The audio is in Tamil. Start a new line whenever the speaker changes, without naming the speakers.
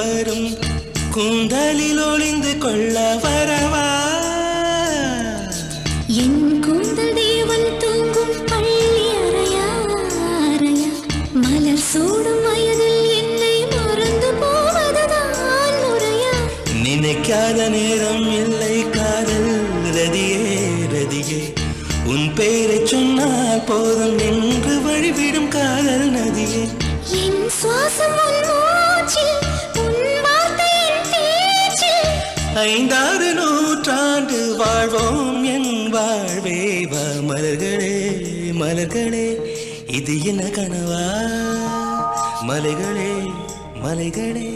வரும் கூந்தலில் ஒளிந்து கொள்ள வரவா
என் கூந்தல் தேவன் தூங்கும் பள்ளி அறையா அறையா மலர் சூடும் வயதில் என்னை மறந்து போவதுதான் முறையா
நினைக்காத நேரம் இல்லை காதல் ரதியே ரதியே உன் பெயரை சொன்னால் போதும் என்று வழிவிடும் காதல் நதியே
என் சுவாசம் உன் மூச்சில் உன் வார்த்தையின் பேச்சில்
5-6 நூற்றாண்டு வாழ்வோம் என் வாழ்வே வா மலர்களே மலர்களே இது என்ன கனவா மலைகளே மலைகளே